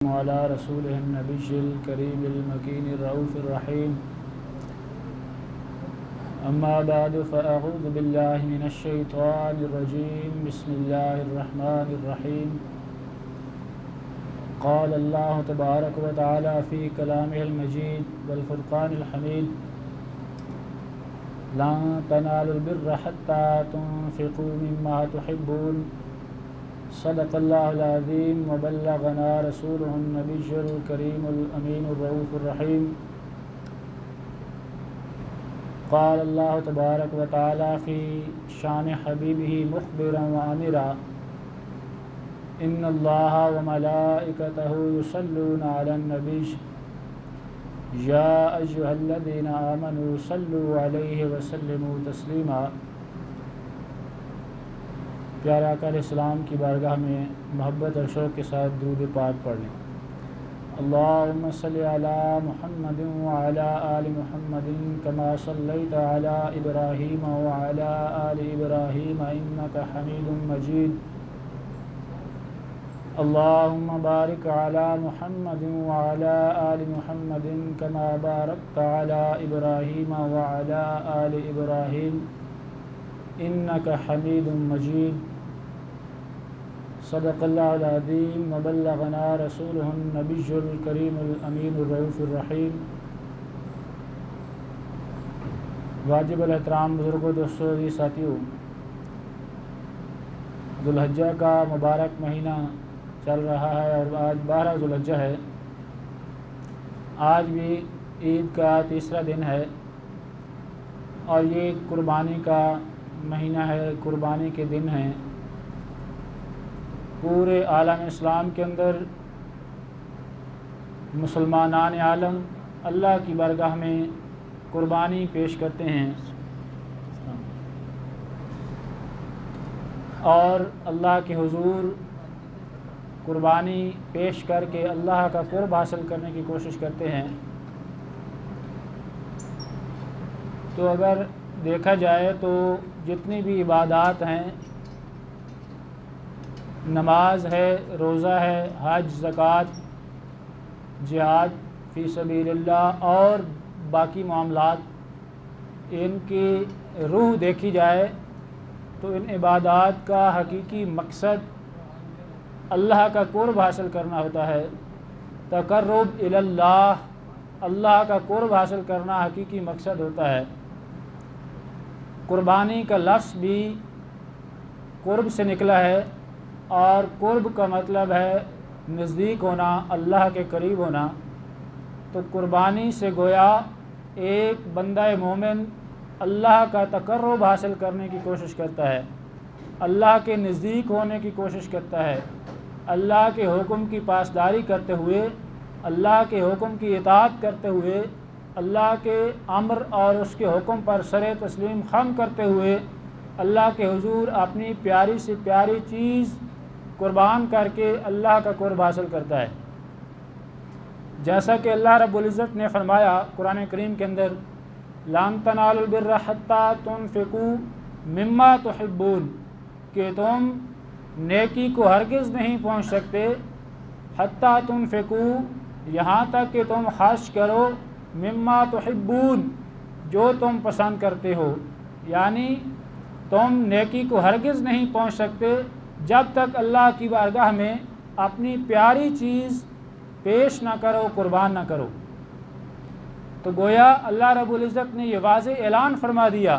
وعلى رسوله النبي الكريم المكين الرؤوف الرحيم أما بعد فأعوذ بالله من الشيطان الرجيم بسم الله الرحمن الرحيم قال الله تبارك وتعالى في كلامه المجيد والفرقان الحميد لن تنالوا البر حتى تنفقوا مما تحبون صدق اللہ العظیم وبلغنا رسوله النبی الکریم الامین الرؤوف الرحیم قال اللہ تبارک وتعالی فی شان حبیبہ مخبرا وامرا ان اللہ وملائکتہ یصلون علی النبی یا ایھا الذین آمنوا صلوا علیہ وسلموا تسلیما۔ پیارے آقا علیہ السلام کی بارگاہ میں محبت اور شوق کے ساتھ درود پاک پڑھ لیں۔ اللہم صلی علی محمد وعلی آل محمد کما صلیت علی ابراہیم وعلی آل ابراہیم انک حمید مجید۔ اللہم بارک علی محمد وعلی آل محمد کما بارکت علی ابراہیم وعلی آل ابراہیم انک حمید مجید۔ صدق اللہ العظیم وبلغنا رسولہ النبی الکریم الامین الرؤوف الرحیم۔ واجب الاحترام بزرگوں، دوستوں، ساتھیوں، ذو الحجہ کا مبارک مہینہ چل رہا ہے اور آج 12 ذو الحجہ ہے۔ آج بھی عید کا تیسرا دن ہے اور یہ قربانی کا مہینہ ہے، قربانی کے دن ہیں۔ پورے عالم اسلام کے اندر مسلمانان عالم اللہ کی بارگاہ میں قربانی پیش کرتے ہیں اور اللہ کے حضور قربانی پیش کر کے اللہ کا قرب حاصل کرنے کی کوشش کرتے ہیں۔ تو اگر دیکھا جائے تو جتنی بھی عبادات ہیں، نماز ہے، روزہ ہے، حج، زکوٰۃ، جہاد فی سبیل اللہ اور باقی معاملات، ان کی روح دیکھی جائے تو ان عبادات کا حقیقی مقصد اللہ کا قرب حاصل کرنا ہوتا ہے۔ تقرب الی اللہ، اللہ کا قرب حاصل کرنا حقیقی مقصد ہوتا ہے۔ قربانی کا لفظ بھی قرب سے نکلا ہے اور قرب کا مطلب ہے نزدیک ہونا، اللہ کے قریب ہونا۔ تو قربانی سے گویا ایک بندہ مومن اللہ کا تقرب حاصل کرنے کی کوشش کرتا ہے، اللہ کے نزدیک ہونے کی کوشش کرتا ہے، اللہ کے حکم کی پاسداری کرتے ہوئے، اللہ کے حکم کی اطاعت کرتے ہوئے، اللہ کے امر اور اس کے حکم پر سر تسلیم خم کرتے ہوئے اللہ کے حضور اپنی پیاری سے پیاری چیز قربان کر کے اللہ کا قرب حاصل کرتا ہے۔ جیسا کہ اللہ رب العزت نے فرمایا قرآن کریم کے اندر، لن تنالوا البر حتی تنفقوا مما تحبون، کہ تم نیکی کو ہرگز نہیں پہنچ سکتے، حتی تنفقوا، یہاں تک کہ تم خرچ کرو، مما تحبون، جو تم پسند کرتے ہو۔ یعنی تم نیکی کو ہرگز نہیں پہنچ سکتے جب تک اللہ کی بارگاہ میں اپنی پیاری چیز پیش نہ کرو، قربان نہ کرو۔ تو گویا اللہ رب العزت نے یہ واضح اعلان فرما دیا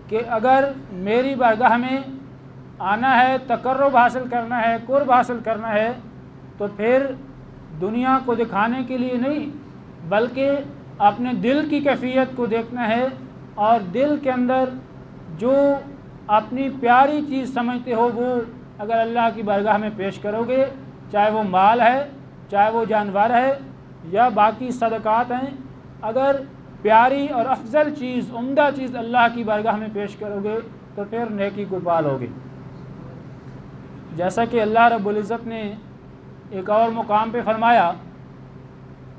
کہ اگر میری بارگاہ میں آنا ہے، تقرب حاصل کرنا ہے، قرب حاصل کرنا ہے، تو پھر دنیا کو دکھانے کے لیے نہیں بلکہ اپنے دل کی کیفیت کو دیکھنا ہے، اور دل کے اندر جو اپنی پیاری چیز سمجھتے ہو وہ اگر اللہ کی بارگاہ میں پیش کرو گے، چاہے وہ مال ہے، چاہے وہ جانور ہے یا باقی صدقات ہیں، اگر پیاری اور افضل چیز، عمدہ چیز اللہ کی بارگاہ میں پیش کرو گے تو پھر نیکی کو پالو گے۔ جیسا کہ اللہ رب العزت نے ایک اور مقام پہ فرمایا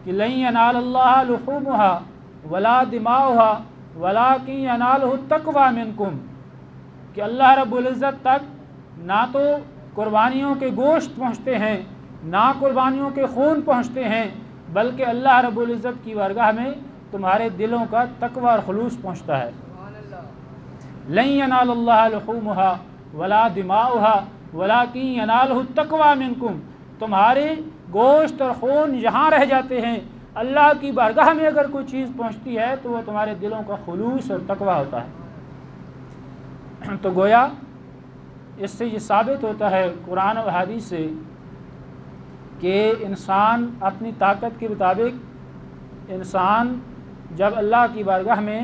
کہ لن ینال اللہ لحومها ولا دماؤها ولکن ینالہ التقوی منکم، کہ اللہ رب العزت تک نہ تو قربانیوں کے گوشت پہنچتے ہیں، نہ قربانیوں کے خون پہنچتے ہیں، بلکہ اللہ رب العزت کی بارگاہ میں تمہارے دلوں کا تقوی اور خلوص پہنچتا ہے۔ لن ینال اللہ لحومها ولا دماؤها ولکن ینالہ التقوی منکم، تمہارے گوشت اور خون یہاں رہ جاتے ہیں، اللہ کی بارگاہ میں اگر کوئی چیز پہنچتی ہے تو وہ تمہارے دلوں کا خلوص اور تقوی ہوتا ہے۔ تو گویا اس سے یہ ثابت ہوتا ہے قرآن و حدیث سے کہ انسان اپنی طاقت کے مطابق انسان جب اللہ کی بارگاہ میں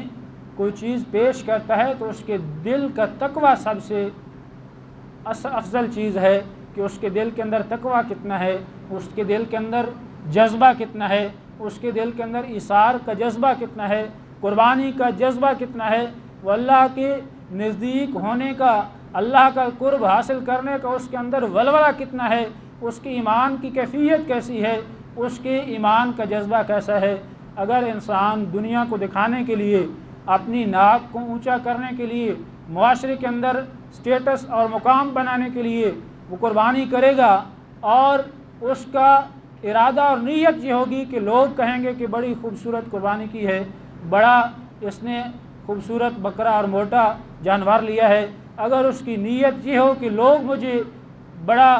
کوئی چیز پیش کرتا ہے تو اس کے دل کا تقوی سب سے افضل چیز ہے کہ اس کے دل کے اندر تقوی کتنا ہے، اس کے دل کے اندر جذبہ کتنا ہے، اس کے دل کے اندر ایثار کا جذبہ کتنا ہے، قربانی کا جذبہ کتنا ہے، وہ اللہ کے نزدیک ہونے کا، اللہ کا قرب حاصل کرنے کا اس کے اندر ولولہ کتنا ہے، اس کے ایمان کی کیفیت کیسی ہے، اس کے ایمان کا جذبہ کیسا ہے۔ اگر انسان دنیا کو دکھانے کے لیے، اپنی ناک کو اونچا کرنے کے لیے، معاشرے کے اندر سٹیٹس اور مقام بنانے کے لیے وہ قربانی کرے گا اور اس کا ارادہ اور نیت یہ ہوگی کہ لوگ کہیں گے کہ بڑی خوبصورت قربانی کی ہے، بڑا اس نے خوبصورت بکرا اور موٹا جانور لیا ہے، اگر اس کی نیت یہ ہو کہ لوگ مجھے بڑا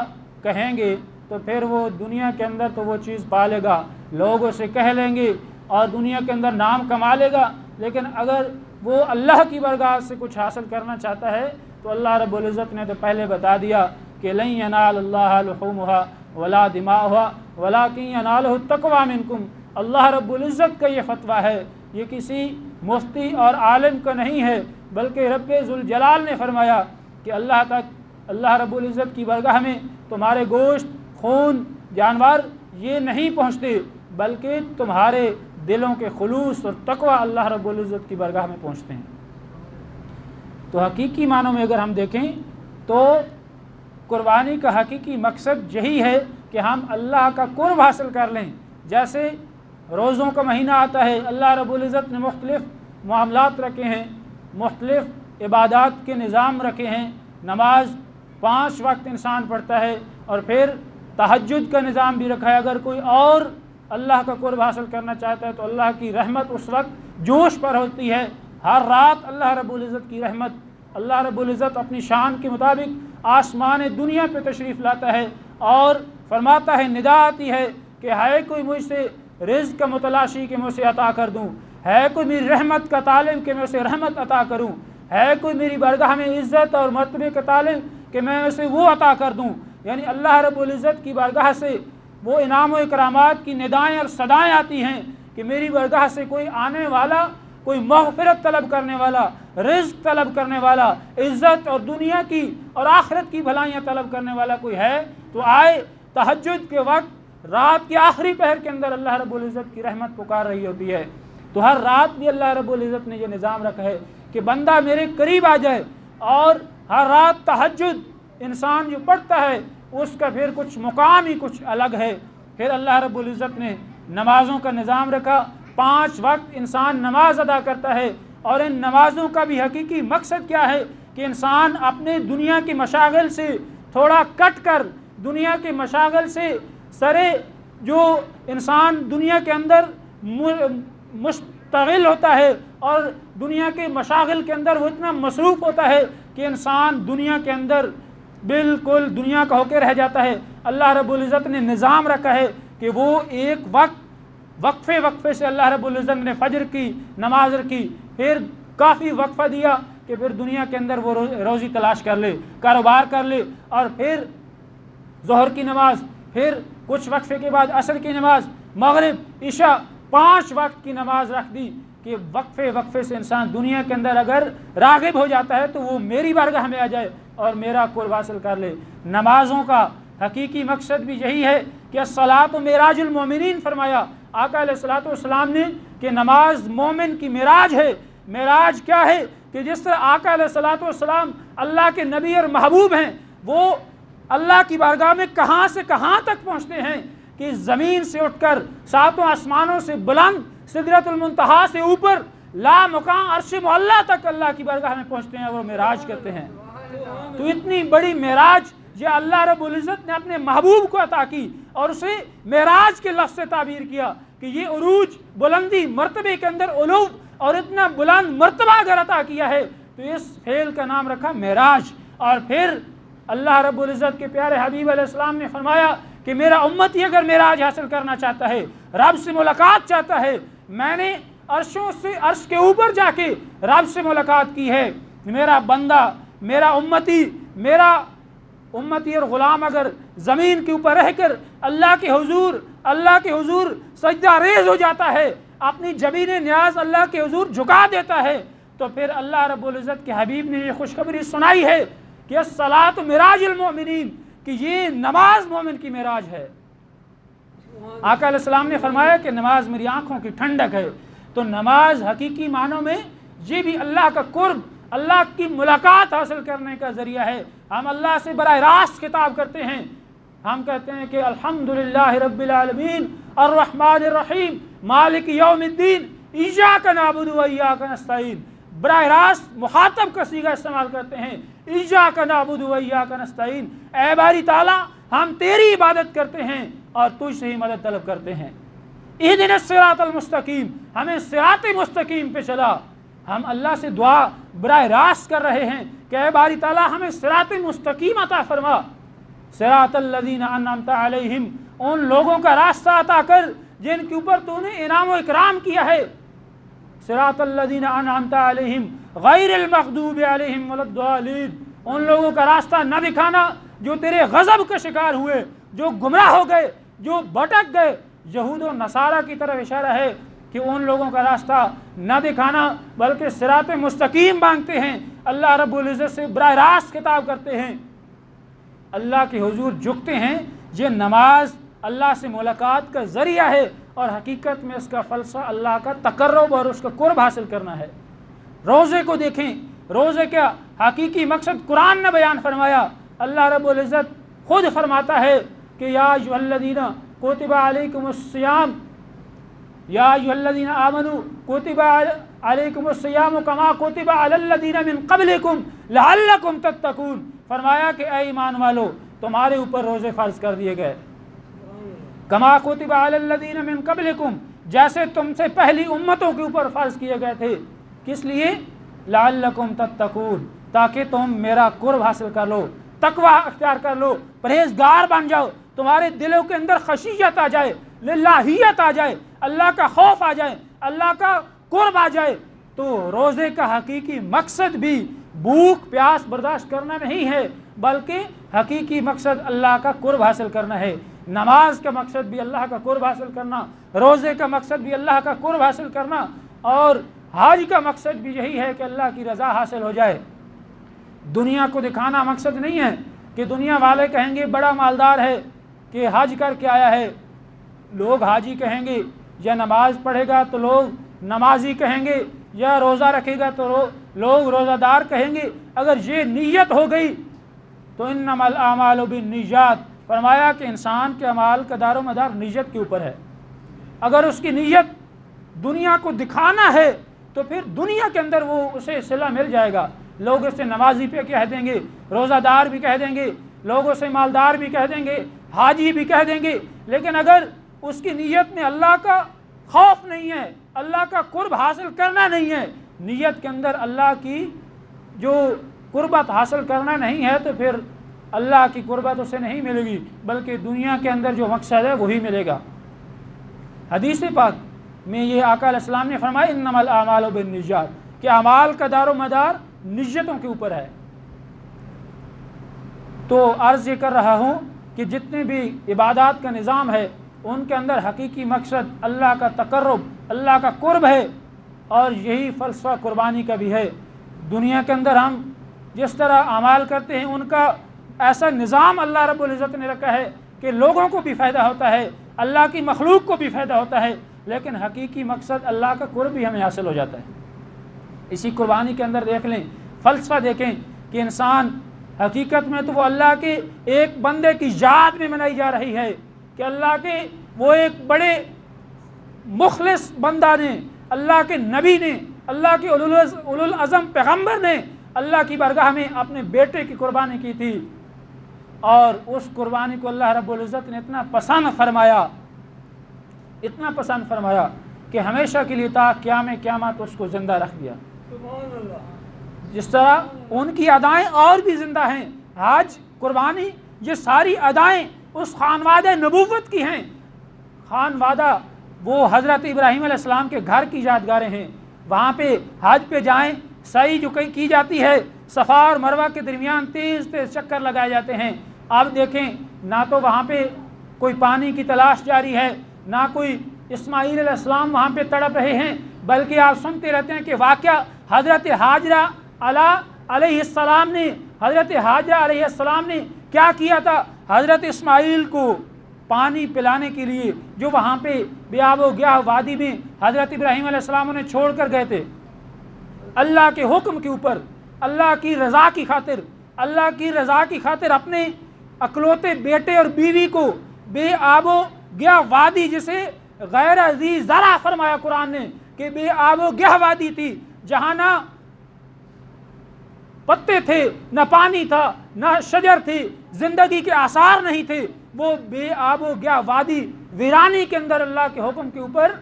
کہیں گے تو پھر وہ دنیا کے اندر تو وہ چیز پالے گا، لوگ اسے کہہ لیں گے اور دنیا کے اندر نام کما لے گا۔ لیکن اگر وہ اللہ کی بارگاہ سے کچھ حاصل کرنا چاہتا ہے تو اللہ رب العزت نے تو پہلے بتا دیا کہ لن ینال اللہ لحومها ولا دماؤها ولکن ینالہ التقوی منکم۔ اللہ رب العزت کا یہ فتویٰ ہے، یہ کسی مفتی اور عالم کا نہیں ہے، بلکہ رب ذوالجلال نے فرمایا کہ اللہ رب العزت کی بارگاہ میں تمہارے گوشت، خون، جانور یہ نہیں پہنچتے، بلکہ تمہارے دلوں کے خلوص اور تقوی اللہ رب العزت کی بارگاہ میں پہنچتے ہیں۔ تو حقیقی معنوں میں اگر ہم دیکھیں تو قربانی کا حقیقی مقصد یہی ہے کہ ہم اللہ کا قرب حاصل کر لیں۔ جیسے روزوں کا مہینہ آتا ہے، اللہ رب العزت نے مختلف معاملات رکھے ہیں، مختلف عبادات کے نظام رکھے ہیں، نماز 5 وقت انسان پڑھتا ہے اور پھر تہجد کا نظام بھی رکھا ہے۔ اگر کوئی اور اللہ کا قرب حاصل کرنا چاہتا ہے تو اللہ کی رحمت اس وقت جوش پر ہوتی ہے۔ ہر رات اللہ رب العزت کی رحمت، اللہ رب العزت اپنی شان کے مطابق آسمان دنیا پہ تشریف لاتا ہے اور فرماتا ہے، ندا آتی ہے کہ ہے کوئی مجھ سے رزق کا متلاشی کہ میں اسے عطا کر دوں، ہے کوئی میری رحمت کا طالب کہ میں اسے رحمت عطا کروں، ہے کوئی میری بارگاہ میں عزت اور مرتبے کا طالب کہ میں اسے وہ عطا کر دوں۔ یعنی اللہ رب العزت کی بارگاہ سے وہ انعام و اکرامات کی ندائیں اور صدائیں آتی ہیں کہ میری بارگاہ سے کوئی آنے والا، کوئی مغفرت طلب کرنے والا، رزق طلب کرنے والا، عزت اور دنیا کی اور آخرت کی بھلائیاں طلب کرنے والا کوئی ہے تو آئے۔ تہجد کے وقت رات کے آخری پہر کے اندر اللہ رب العزت کی رحمت پکار رہی ہوتی ہے، تو ہر رات بھی اللہ رب العزت نے یہ نظام رکھا ہے کہ بندہ میرے قریب آ جائے، اور ہر رات تہجد انسان جو پڑھتا ہے اس کا پھر کچھ مقام ہی کچھ الگ ہے۔ پھر اللہ رب العزت نے نمازوں کا نظام رکھا، 5 وقت انسان نماز ادا کرتا ہے، اور ان نمازوں کا بھی حقیقی مقصد کیا ہے کہ انسان اپنے دنیا کی مشاغل سے تھوڑا کٹ کر، دنیا کے مشاغل سے سرے جو انسان دنیا کے اندر مشتغل ہوتا ہے اور دنیا کے مشاغل کے اندر وہ اتنا مصروف ہوتا ہے کہ انسان دنیا کے اندر بالکل دنیا کا ہو کے رہ جاتا ہے۔ اللہ رب العزت نے نظام رکھا ہے کہ وہ ایک وقفے سے اللہ رب العزت نے فجر کی نماز رکھی، پھر کافی وقفہ دیا کہ پھر دنیا کے اندر وہ روزی تلاش کر لے، کاروبار کر لے، اور پھر ظہر کی نماز، پھر کچھ وقفے کے بعد عصر کی نماز، مغرب، عشاء، 5 وقت کی نماز رکھ دی کہ وقفے سے انسان دنیا کے اندر اگر راغب ہو جاتا ہے تو وہ میری بارگاہ میں آ جائے اور میرا قرب حاصل کر لے۔ نمازوں کا حقیقی مقصد بھی یہی ہے کہ الصلاۃ معراج المومنین فرمایا آقا علیہ الصلوۃ والسلام نے کہ نماز مومن کی معراج ہے۔ معراج کیا ہے کہ جس طرح آقا علیہ الصلوۃ والسلام اللہ کے نبی اور محبوب ہیں، وہ اللہ کی بارگاہ میں کہاں سے کہاں تک پہنچتے ہیں کہ زمین سے اٹھ کر 7 آسمانوں سے بلند سدرۃ المنتہا سے اوپر لا مقام عرش معلیٰ تک اللہ کی بارگاہ میں پہنچتے ہیں، وہ معراج کرتے ہیں۔ تو اتنی بڑی معراج یہ اللہ رب العزت نے اپنے محبوب کو عطا کی اور اسے معراج کے لفظ سے تعبیر کیا کہ یہ عروج بلندی مرتبے کے اندر علو اور اتنا بلند مرتبہ اگر عطا کیا ہے تو اس فعل کا نام رکھا معراج۔ اور پھر اللہ رب العزت کے پیارے حبیب علیہ السلام نے فرمایا کہ میرا امتی اگر معراج حاصل کرنا چاہتا ہے، رب سے ملاقات چاہتا ہے، میں نے عرش کے اوپر جا کے رب سے ملاقات کی ہے، میرا بندہ، میرا امتی اور غلام اگر زمین کے اوپر رہ کر اللہ کے حضور سجدہ ریز ہو جاتا ہے، اپنی جبین نیاز اللہ کے حضور جھکا دیتا ہے، تو پھر اللہ رب العزت کے حبیب نے یہ خوشخبری سنائی ہے کہ الصلاۃ معراج المؤمنین، کہ یہ نماز مومن کی معراج ہے۔ آقا علیہ السلام نے فرمایا کہ نماز میری آنکھوں کی ٹھنڈک ہے، تو نماز حقیقی معنوں میں یہ بھی اللہ کا قرب، اللہ کی ملاقات حاصل کرنے کا ذریعہ ہے۔ ہم اللہ سے براہ راست خطاب کرتے ہیں، ہم کہتے ہیں کہ الحمدللہ رب العالمین الرحمن الرحیم مالک یوم الدین ایاک نعبد و ایاک نستعین، براہ راست مخاطب کا صیغہ استعمال کرتے ہیں، ایاک نعبد و ایاک نستعین، اے باری تعالیٰ ہم تیری عبادت کرتے ہیں اور تجھ سے ہی مدد طلب کرتے ہیں۔ اہدنا الصراط المستقیم، ہمیں صراط مستقیم پہ چلا۔ ہم اللہ سے دعا براہ راست کر رہے ہیں کہ اے باری تعالیٰ ہمیں صراط مستقیم عطا فرما، صراط الذین انعمت علیہم، ان لوگوں کا راستہ عطا کر جن کے اوپر تو نے انعام و اکرام کیا ہے، صراط الذین انعمت علیہم غیر المغضوب علیہم ولا الضالین، ان لوگوں کا راستہ نہ دکھانا جو تیرے غضب کا شکار ہوئے، جو گمراہ ہو گئے، جو بھٹک گئے۔ یہود و نصارہ کی طرف اشارہ ہے کہ ان لوگوں کا راستہ نہ دکھانا بلکہ صراط مستقیم مانگتے ہیں، اللہ رب العزت سے براہ راست خطاب کرتے ہیں، اللہ کے حضور جھکتے ہیں۔ یہ نماز اللہ سے ملاقات کا ذریعہ ہے اور حقیقت میں اس کا فلسفہ اللہ کا تقرب اور اس کا قرب حاصل کرنا ہے۔ روزے کو دیکھیں، روزے کا حقیقی مقصد قرآن نے بیان فرمایا، اللہ رب العزت خود فرماتا ہے کہ یا ایھا الذین کتب علیکم الصیام، یا ایھا الذین آمنوا کتب علیکم الصیام کما کتب علی الذین من قبلکم لعلکم تتقون، فرمایا کہ اے ایمان والو تمہارے اوپر روزے فرض کر دیے گئے، کما کتب علی الذین من قبلکم، جیسے تم سے پہلی امتوں کے اوپر فرض کیے گئے تھے، کس لیے؟ لعلکم تتقون، تاکہ تم میرا قرب حاصل کر لو، تقوی اختیار کر لو، پرہیزگار بن جاؤ، تمہارے دلوں کے اندر خشیت آ جائے، للہیت آ جائے، اللہ کا خوف آ جائے، اللہ کا قرب آ جائے۔ تو روزے کا حقیقی مقصد بھی بھوک پیاس برداشت کرنا نہیں ہے، بلکہ حقیقی مقصد اللہ کا قرب حاصل کرنا ہے۔ نماز کا مقصد بھی اللہ کا قرب حاصل کرنا، روزے کا مقصد بھی اللہ کا قرب حاصل کرنا، اور حج کا مقصد بھی یہی ہے کہ اللہ کی رضا حاصل ہو جائے۔ دنیا کو دکھانا مقصد نہیں ہے کہ دنیا والے کہیں گے بڑا مالدار ہے کہ حج کر کے آیا ہے، لوگ حاجی کہیں گے، یا نماز پڑھے گا تو لوگ نمازی کہیں گے، یا روزہ رکھے گا تو لوگ روزہ دار کہیں گے۔ اگر یہ نیت ہو گئی تو انما الاعمال بالنیات، فرمایا کہ انسان کے اعمال کا دار و مدار نیت کے اوپر ہے۔ اگر اس کی نیت دنیا کو دکھانا ہے تو پھر دنیا کے اندر وہ اسے صلہ مل جائے گا، لوگ اسے نمازی پہ کہہ دیں گے، روزہ دار بھی کہہ دیں گے، لوگ اسے مالدار بھی کہہ دیں گے، حاجی بھی کہہ دیں گے۔ لیکن اگر اس کی نیت میں اللہ کا خوف نہیں ہے، اللہ کا قرب حاصل کرنا نہیں ہے، نیت کے اندر اللہ کی جو قربت حاصل کرنا نہیں ہے، تو پھر اللہ کی قربت اسے نہیں ملے گی، بلکہ دنیا کے اندر جو مقصد ہے وہی ملے گا۔ حدیث پاک میں یہ آقا علیہ السلام نے فرمایا انما الاعمال بالنیات، کہ اعمال کا دار و مدار نیتوں کے اوپر ہے۔ تو عرض یہ کر رہا ہوں کہ جتنے بھی عبادات کا نظام ہے ان کے اندر حقیقی مقصد اللہ کا تقرب، اللہ کا قرب ہے، اور یہی فلسفہ قربانی کا بھی ہے۔ دنیا کے اندر ہم جس طرح اعمال کرتے ہیں ان کا ایسا نظام اللہ رب العزت نے رکھا ہے کہ لوگوں کو بھی فائدہ ہوتا ہے، اللہ کی مخلوق کو بھی فائدہ ہوتا ہے، لیکن حقیقی مقصد اللہ کا قرب بھی ہمیں حاصل ہو جاتا ہے۔ اسی قربانی کے اندر دیکھ لیں، فلسفہ دیکھیں کہ انسان حقیقت میں تو وہ اللہ کے ایک بندے کی یاد میں منائی جا رہی ہے کہ اللہ کے وہ ایک بڑے مخلص بندہ نے، اللہ کے نبی نے، اللہ کے اولوالعزم پیغمبر نے اللہ کی بارگاہ میں اپنے بیٹے کی قربانی کی تھی، اور اس قربانی کو اللہ رب العزت نے اتنا پسند فرمایا کہ ہمیشہ کے لیے تا قیامت اس کو زندہ رکھ دیا۔ جس طرح ان کی ادائیں اور بھی زندہ ہیں، حج، قربانی، یہ ساری ادائیں اس خانوادہ نبوت کی ہیں۔ خانوادہ وہ حضرت ابراہیم علیہ السلام کے گھر کی یادگاریں ہیں، وہاں پہ حج پہ جائیں، سعی جو کی جاتی ہے، صفا اور مروہ کے درمیان تیز چکر لگائے جاتے ہیں۔ آپ دیکھیں نہ تو وہاں پہ کوئی پانی کی تلاش جاری ہے، نہ کوئی اسماعیل علیہ السلام وہاں پہ تڑپ رہے ہیں، بلکہ آپ سنتے رہتے ہیں کہ واقعہ حضرت حاجرہ علیہ السلام نے کیا کیا تھا۔ حضرت اسماعیل کو پانی پلانے کے لیے جو وہاں پہ بیاب و گیا وادی میں حضرت ابراہیم علیہ السلام انہیں چھوڑ کر گئے تھے، اللہ کے حکم کے اوپر، اللہ کی رضا کی خاطر اپنے اکلوتے بیٹے اور بیوی کو بے آب و گیا وادی، جسے غیر عزیز زرع فرمایا قرآن نے کہ بے آب و گیا وادی تھی، جہاں نہ پتے تھے، نہ پانی تھا، نہ شجر تھی، زندگی کے آثار نہیں تھے، وہ بے آب و گیا وادی ویرانی کے اندر اللہ کے حکم کے اوپر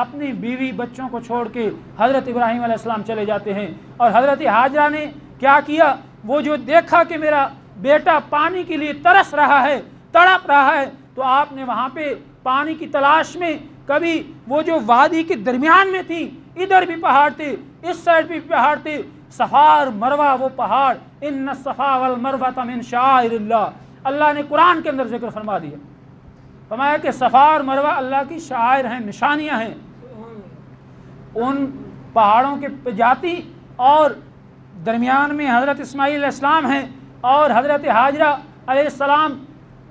اپنی بیوی بچوں کو چھوڑ کے حضرت ابراہیم علیہ السلام چلے جاتے ہیں۔ اور حضرت حاجرہ نے کیا کیا، وہ جو دیکھا کہ میرا بیٹا پانی کے لیے ترس رہا ہے، تڑپ رہا ہے، تو آپ نے وہاں پہ پانی کی تلاش میں کبھی وہ جو وادی کے درمیان میں تھی، ادھر بھی پہاڑ تھے، اس سائڈ بھی پہاڑ تھے، صفا اور مروہ وہ پہاڑ، ان الصفا والمروہ من شعائر اللہ، اللہ نے قرآن کے اندر ذکر فرما دیا، فرمایا کہ صفا اور مروہ اللہ کی شعائر ہیں، نشانیاں ہیں۔ ان پہاڑوں کے پہ جاتی اور درمیان میں حضرت اسماعیل علیہ السلام ہیں اور حضرت حاجرہ علیہ السلام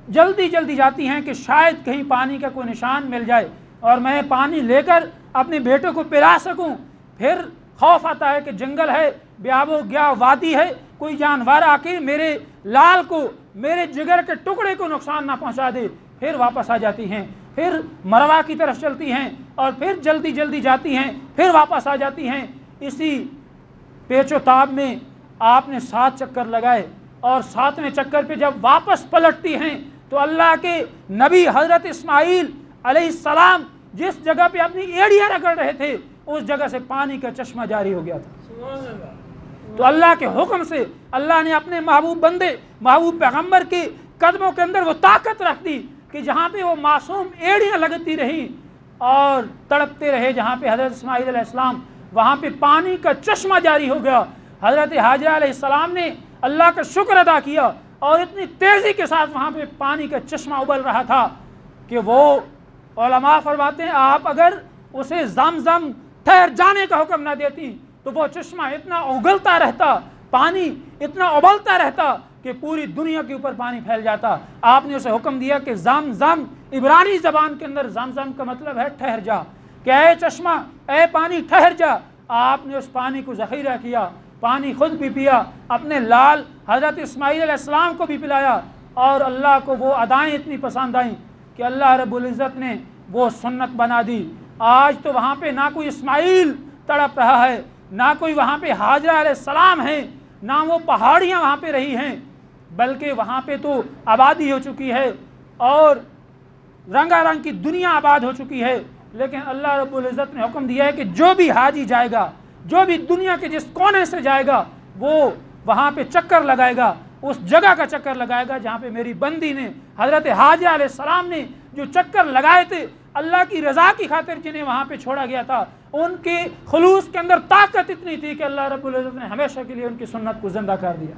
جلدی جاتی ہیں کہ شاید کہیں پانی کا کوئی نشان مل جائے اور میں پانی لے کر اپنے بیٹے کو پلا سکوں۔ پھر خوف آتا ہے کہ جنگل ہے، بیاب و گیا وادی ہے، کوئی جانور آ کے میرے لال کو، میرے جگر کے ٹکڑے کو نقصان نہ پہنچا دے۔ پھر واپس آ جاتی ہیں، پھر مروہ کی طرف چلتی ہیں اور پھر جلدی جاتی ہیں، پھر واپس آ جاتی ہیں۔ اسی پیچ و تاب میں آپ نے 7 چکر لگائے اور 7ویں چکر پہ جب واپس پلٹتی ہیں تو اللہ کے نبی حضرت اسماعیل علیہ السلام جس جگہ پہ اپنی ایڑیاں رگڑ رہے تھے اس جگہ سے پانی کا چشمہ جاری ہو گیا تھا۔ تو اللہ کے حکم سے اللہ نے اپنے محبوب بندے، محبوب پیغمبر کے قدموں کے اندر وہ طاقت رکھ دی کہ جہاں پہ وہ معصوم ایڑیاں لگتی رہی اور تڑپتے رہے، جہاں پہ حضرت اسماعیل علیہ السلام، وہاں پہ پانی کا چشمہ جاری ہو گیا۔ حضرت حاجرہ علیہ السلام نے اللہ کا شکر ادا کیا اور اتنی تیزی کے ساتھ وہاں پہ پانی کا چشمہ ابل رہا تھا کہ وہ علماء فرماتے ہیں آپ اگر اسے زمزم ٹھہر جانے کا حکم نہ دیتی تو وہ چشمہ اتنا اگلتا رہتا، پانی اتنا ابلتا رہتا کہ پوری دنیا کے اوپر پانی پھیل جاتا۔ آپ نے اسے حکم دیا کہ زمزم، عبرانی زبان کے اندر زمزم کا مطلب ہے ٹھہر جا، کہ اے چشمہ، اے پانی ٹھہر جا۔ آپ نے اس پانی کو ذخیرہ کیا، پانی خود بھی پیا، اپنے لال حضرت اسماعیل علیہ السلام کو بھی پلایا، اور اللہ کو وہ ادائیں اتنی پسند آئیں کہ اللہ رب العزت نے وہ سنت بنا دی۔ آج تو وہاں پہ نہ کوئی اسماعیل تڑپ رہا ہے، نہ کوئی وہاں پہ حاجرہ علیہ السلام ہے، نہ وہ پہاڑیاں وہاں پہ رہی ہیں، بلکہ وہاں پہ تو آبادی ہو چکی ہے اور رنگا رنگ کی دنیا آباد ہو چکی ہے۔ لیکن اللہ رب العزت نے حکم دیا ہے کہ جو بھی حاجی جائے گا، جو بھی دنیا کے جس کونے سے جائے گا، وہ وہاں پہ چکر لگائے گا، اس جگہ کا چکر لگائے گا جہاں پہ میری بندی نے، حضرت حاجرہ علیہ السلام نے جو چکر لگائے تھے اللہ کی رضا کی خاطر، جنہیں وہاں پہ چھوڑا گیا تھا، ان کے خلوص کے اندر طاقت اتنی تھی کہ اللہ رب العزت نے ہمیشہ کے لیے ان کی سنت کو زندہ کر دیا۔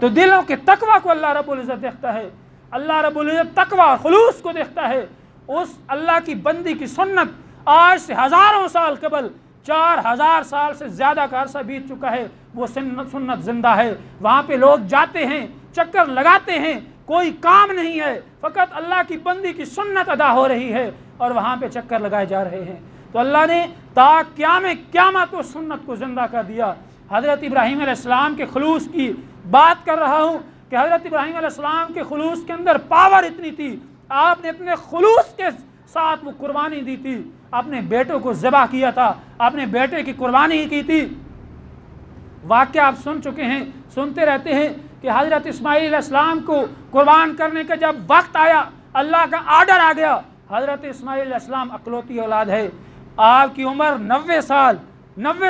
تو دلوں کے تقوی کو اللہ رب العزت دیکھتا ہے، اللہ رب العزت تقوی اور خلوص کو دیکھتا ہے۔ اس اللہ کی بندی کی سنت آج سے ہزاروں سال قبل، 4000 سال سے زیادہ کا عرصہ بیت چکا ہے، وہ سنت زندہ ہے۔ وہاں پہ لوگ جاتے ہیں، چکر لگاتے ہیں، کوئی کام نہیں ہے، فقط اللہ کی بندی کی سنت ادا ہو رہی ہے اور وہاں پہ چکر لگائے جا رہے ہیں۔ تو اللہ نے تا قیامت اس سنت کو زندہ کر دیا۔ حضرت ابراہیم علیہ السلام کے خلوص کی بات کر رہا ہوں کہ حضرت ابراہیم علیہ السلام کے خلوص کے اندر پاور اتنی تھی، آپ نے اپنے خلوص کے ساتھ وہ قربانی دی تھی، اپنے بیٹوں کو ذبح کیا تھا، اپنے بیٹے کی قربانی کی تھی۔ واقعہ آپ سن چکے ہیں، سنتے رہتے ہیں کہ حضرت اسماعیل علیہ السلام کو قربان کرنے کا جب وقت آیا، اللہ کا آرڈر آ گیا، حضرت اسماعیل علیہ السلام اکلوتی اولاد ہے، آپ کی عمر 90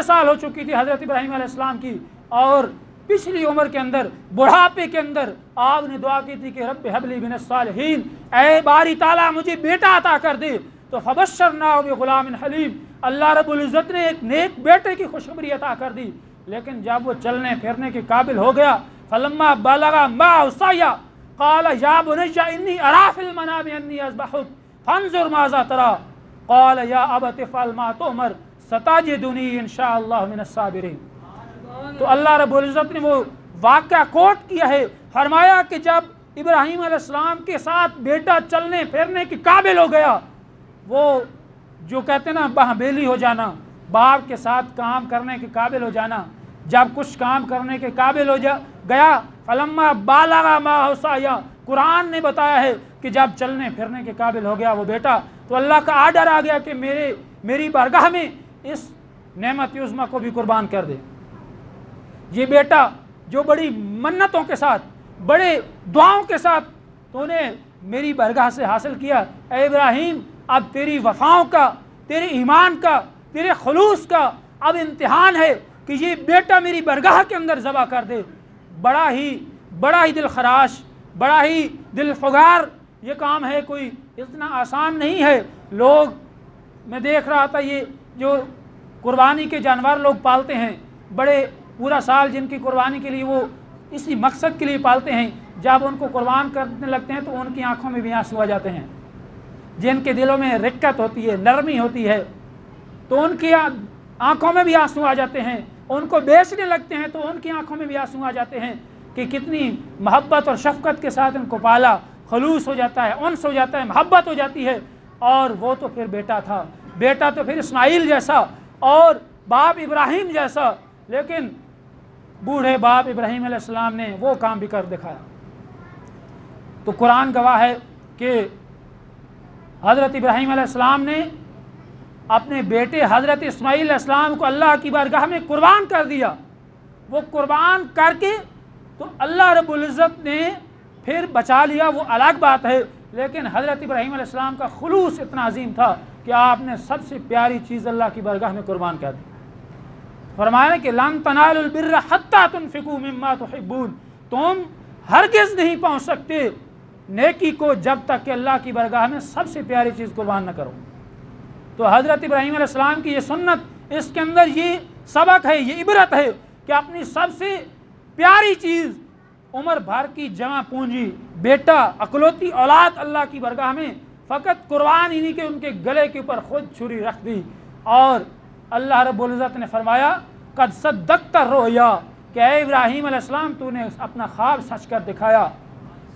سال ہو چکی تھی حضرت ابراہیم علیہ السلام کی، اور پچھلی عمر کے اندر بڑھاپے کے اندر آپ نے دعا کی تھی کہ رب ہب لی من الصالحین، اے باری تعالیٰ مجھے بیٹا عطا کر دے، تو فبشرناہ بغلام حلیم، اللہ رب العزت نے ایک نیک بیٹے کی خوشخبری عطا کر دی۔ لیکن جب وہ چلنے پھرنے کے قابل ہو گیا، فلما بلغ معه السعی قال یا بنی انی اری فی المنام انی اذبحک فانظر ماذا تری قال یا ابت افعل ما تؤمر ستجدنی ان شاء اللہ من الصابرین۔ تو اللہ رب العزت نے وہ واقعہ کوٹ کیا ہے، فرمایا کہ جب ابراہیم علیہ السلام کے ساتھ بیٹا چلنے پھرنے کے قابل ہو گیا، وہ جو کہتے ہیں نا بہبیلی ہو جانا، باپ کے ساتھ کام کرنے کے قابل ہو جانا، جب کچھ کام کرنے کے قابل ہو گیا، فلما بالغ معه السعی، قرآن نے بتایا ہے کہ جب چلنے پھرنے کے قابل ہو گیا وہ بیٹا، تو اللہ کا آرڈر آ گیا کہ میری بارگاہ میں اس نعمت عظمیٰ کو بھی قربان کر دے۔ یہ بیٹا جو بڑی منتوں کے ساتھ، بڑے دعاؤں کے ساتھ تو نے میری بارگاہ سے حاصل کیا، اے ابراہیم اب تیری وفاؤں کا، تیرے ایمان کا، تیرے خلوص کا اب امتحان ہے کہ یہ بیٹا میری بارگاہ کے اندر ذبح کر دے۔ بڑا ہی دل خراش، بڑا ہی دل فگار یہ کام ہے، کوئی اتنا آسان نہیں ہے۔ لوگ، میں دیکھ رہا تھا یہ جو قربانی کے جانور لوگ پالتے ہیں، بڑے پورا سال جن کی قربانی کے لیے وہ اسی مقصد کے لیے پالتے ہیں، جب ان کو قربان کرنے لگتے ہیں تو ان کی آنکھوں میں بھی آنسو آ جاتے ہیں، جن کے دلوں میں رقت ہوتی ہے، نرمی ہوتی ہے، تو ان کی آنکھوں میں بھی آنسو آ جاتے ہیں۔ ان کو بیچنے لگتے ہیں تو ان کی آنکھوں میں بھی آنسو آ جاتے ہیں کہ کتنی محبت اور شفقت کے ساتھ ان کو پالا، خلوص ہو جاتا ہے، انس ہو جاتا ہے، محبت ہو جاتی ہے۔ اور وہ تو پھر بیٹا تھا، بیٹا تو پھر اسماعیل جیسا اور باپ ابراہیم جیسا، لیکن بوڑھے باپ ابراہیم علیہ السلام نے وہ کام بھی کر دکھایا۔ تو قرآن گواہ ہے کہ حضرت ابراہیم علیہ السلام نے اپنے بیٹے حضرت اسماعیل علیہ السلام کو اللہ کی بارگاہ میں قربان کر دیا۔ وہ قربان کر کے تو اللہ رب العزت نے پھر بچا لیا، وہ الگ بات ہے، لیکن حضرت ابراہیم علیہ السلام کا خلوص اتنا عظیم تھا کہ آپ نے سب سے پیاری چیز اللہ کی بارگاہ میں قربان کر دی۔ فرمایا کہ لن تنالوا البر حتی تنفقوا مما تحبون، تم ہرگز نہیں پہنچ سکتے نیکی کو جب تک کہ اللہ کی بارگاہ میں سب سے پیاری چیز قربان نہ کرو۔ تو حضرت ابراہیم علیہ السلام کی یہ سنت، اس کے اندر یہ سبق ہے، یہ عبرت ہے کہ اپنی سب سے پیاری چیز، عمر بھر کی جمع پونجی، بیٹا، اکلوتی اولاد اللہ کی بارگاہ میں فقط قربان ہی نہیں کہ ان کے گلے کے اوپر خود چھری رکھ دی، اور اللہ رب العزت نے فرمایا قد صدقت الرؤیا، کہ اے ابراہیم علیہ السلام تو نے اپنا خواب سچ کر دکھایا۔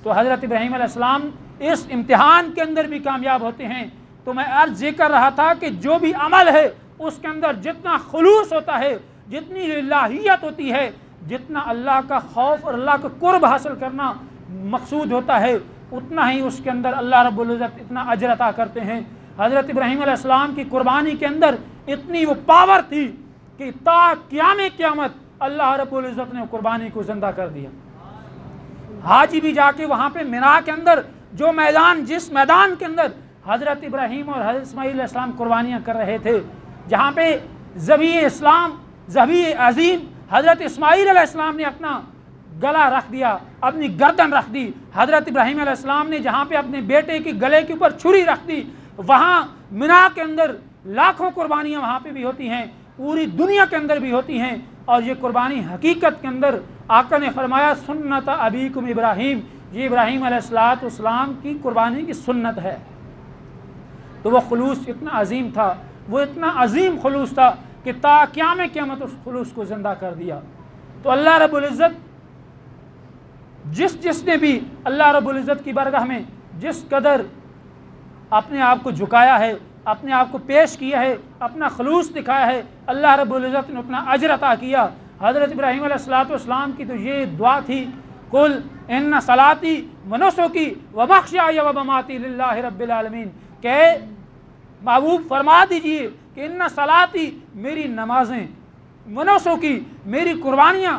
تو حضرت ابراہیم علیہ السلام اس امتحان کے اندر بھی کامیاب ہوتے ہیں۔ تو میں عرض یہ کر رہا تھا کہ جو بھی عمل ہے اس کے اندر جتنا خلوص ہوتا ہے، جتنی الہیت ہوتی ہے، جتنا اللہ کا خوف اور اللہ کا قرب حاصل کرنا مقصود ہوتا ہے، اتنا ہی اس کے اندر اللہ رب العزت اتنا اجر عطا کرتے ہیں۔ حضرت ابراہیم علیہ السلام کی قربانی کے اندر اتنی وہ پاور تھی کہ تا قیامت اللہ رب العزت نے قربانی کو زندہ کر دیا۔ حاجی بھی جا کے وہاں پہ مینا کے اندر جو میدان، جس میدان کے اندر حضرت ابراہیم اور حضرت اسماعیل علیہ السلام قربانیاں کر رہے تھے، جہاں پہ ذبیح اسلام، ذبیح عظیم حضرت اسماعیل علیہ السلام نے اپنا گلا رکھ دیا، اپنی گردن رکھ دی، حضرت ابراہیم علیہ السلام نے جہاں پہ اپنے بیٹے کے گلے کے اوپر چھری رکھ دی، وہاں مینا کے اندر لاکھوں قربانیاں وہاں پہ بھی ہوتی ہیں، پوری دنیا کے اندر بھی ہوتی ہیں، اور یہ قربانی حقیقت کے اندر آقا نے فرمایا سنت ابیکم ابراہیم، یہ ابراہیم علیہ السلام کی قربانی کی سنت ہے۔ تو وہ خلوص اتنا عظیم تھا، وہ اتنا عظیم خلوص تھا کہ تا قیامت اس خلوص کو زندہ کر دیا۔ تو اللہ رب العزت جس نے بھی اللہ رب العزت کی بارگاہ میں جس قدر اپنے آپ کو جھکایا ہے، اپنے آپ کو پیش کیا ہے، اپنا خلوص دکھایا ہے، اللہ رب العزت نے اپنا اجر عطا کیا۔ حضرت ابراہیم علیہ السلام کی تو یہ دعا تھی، قل ان صلاتی و نسکی و مخشیای و مماتی للہ رب العالمین، کہ محبوب فرما دیجئے کہ ان صلاتی، میری نمازیں، و نسکی، میری قربانیاں،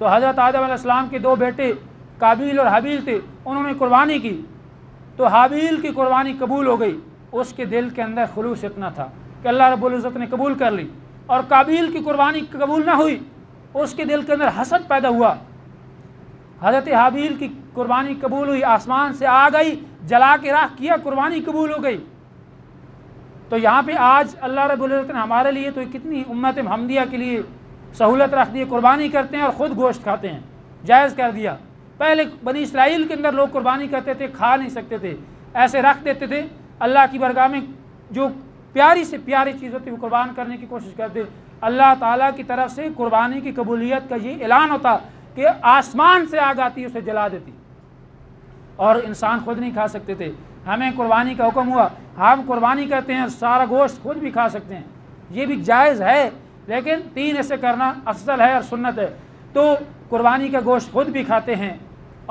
تو حضرت آدم علیہ السلام کے 2 بیٹے قابیل اور حابیل تھے، انہوں نے قربانی کی تو حابیل کی قربانی قبول ہو گئی، اس کے دل کے اندر خلوص اتنا تھا کہ اللہ رب العزت نے قبول کر لی، اور قابیل کی قربانی قبول نہ ہوئی، اس کے دل کے اندر حسد پیدا ہوا۔ حضرت حابیل کی قربانی قبول ہوئی، آسمان سے آگ آئی، جلا کے راکھ کیا، قربانی قبول ہو گئی۔ تو یہاں پہ آج اللہ رب العزت نے ہمارے لیے تو کتنی امت محمدیہ کے لیے سہولت رکھ دی، قربانی کرتے ہیں اور خود گوشت کھاتے ہیں، جائز کر دیا۔ پہلے بنی اسرائیل کے اندر لوگ قربانی کرتے تھے، کھا نہیں سکتے تھے، ایسے رکھ دیتے تھے، اللہ کی بارگاہ میں جو پیاری سے پیاری چیز ہوتی ہے وہ قربان کرنے کی کوشش کرتے۔ اللہ تعالیٰ کی طرف سے قربانی کی قبولیت کا یہ اعلان ہوتا کہ آسمان سے آگ آتی اسے جلا دیتی، اور انسان خود نہیں کھا سکتے تھے۔ ہمیں قربانی کا حکم ہوا، ہم قربانی کرتے ہیں، سارا گوشت خود بھی کھا سکتے ہیں، یہ بھی جائز ہے، لیکن 3 ایسے کرنا افضل ہے اور سنت ہے۔ تو قربانی کا گوشت خود بھی کھاتے ہیں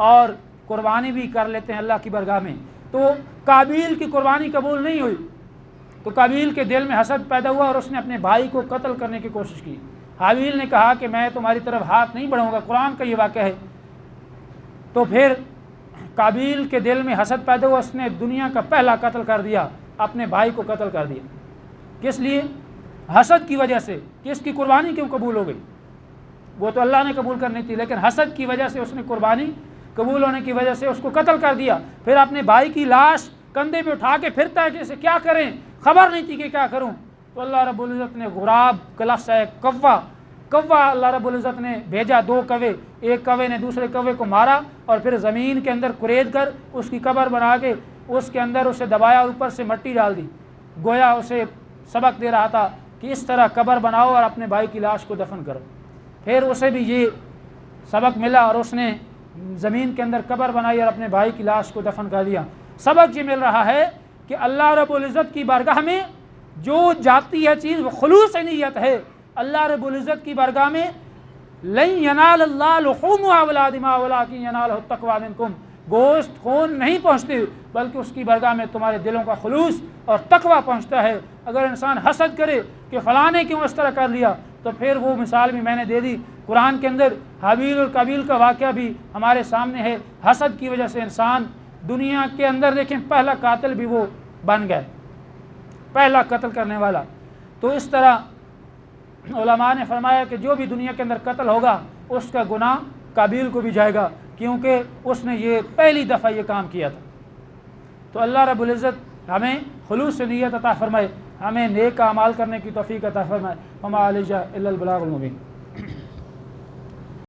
اور قربانی بھی کر لیتے ہیں اللہ کی بارگاہ میں۔ تو قابیل کی قربانی قبول نہیں ہوئی تو قابیل کے دل میں حسد پیدا ہوا اور اس نے اپنے بھائی کو قتل کرنے کی کوشش کی۔ حابیل نے کہا کہ میں تمہاری طرف ہاتھ نہیں بڑھاؤں گا، قرآن کا یہ واقعہ ہے۔ تو پھر قابیل کے دل میں حسد پیدا ہوا، اس نے دنیا کا پہلا قتل کر دیا، اپنے بھائی کو قتل کر دیا۔ کس لیے؟ حسد کی وجہ سے کہ اس کی قربانی کیوں قبول ہو گئی، وہ تو اللہ نے قبول کرنی تھی، لیکن حسد کی وجہ سے اس نے قربانی قبول ہونے کی وجہ سے اس کو قتل کر دیا۔ پھر اپنے بھائی کی لاش کندھے پہ اٹھا کے پھرتا ہے کہ اسے کیا کریں، خبر نہیں تھی کہ کیا کروں۔ تو اللہ رب العزت نے غراب کا لفظ ہے کوا اللہ رب العزت نے بھیجا، 2 کوے، ایک کوے نے دوسرے کوے کو مارا اور پھر زمین کے اندر کورید کر اس کی قبر بنا کے اس کے اندر اسے دبایا اور اوپر سے مٹی ڈال دی، گویا اسے سبق دے رہا تھا کہ اس طرح قبر بناؤ اور اپنے بھائی کی لاش کو دفن کرو۔ پھر اسے بھی یہ سبق ملا اور اس نے زمین کے اندر قبر بنائی اور اپنے بھائی کی لاش کو دفن کر دیا۔ سبق یہ مل رہا ہے کہ اللہ رب العزت کی بارگاہ میں جو جاتی ہے چیز وہ خلوص نیت ہے۔ اللہ رب العزت کی بارگاہ میں لن ینال اللہ لحومها ولا دماؤها ولکن ینالہ التقوی منکم، گوشت خون نہیں پہنچتے بلکہ اس کی بارگاہ میں تمہارے دلوں کا خلوص اور تقوی پہنچتا ہے۔ اگر انسان حسد کرے کہ فلاں نے کیوں اس طرح کر لیا، تو پھر وہ مثال بھی میں نے دے دی، قرآن کے اندر حابیل اور قابیل کا واقعہ بھی ہمارے سامنے ہے۔ حسد کی وجہ سے انسان دنیا کے اندر دیکھیں پہلا قاتل بھی وہ بن گئے، پہلا قتل کرنے والا۔ تو اس طرح علماء نے فرمایا کہ جو بھی دنیا کے اندر قتل ہوگا اس کا گناہ قابیل کو بھی جائے گا، کیونکہ اس نے یہ پہلی دفعہ یہ کام کیا تھا۔ تو اللہ رب العزت ہمیں خلوص نیت عطا فرمائے، ہمیں نیک اعمال کرنے کی توفیق عطا فرمائے۔ وما علینا الا البلاغ المبین۔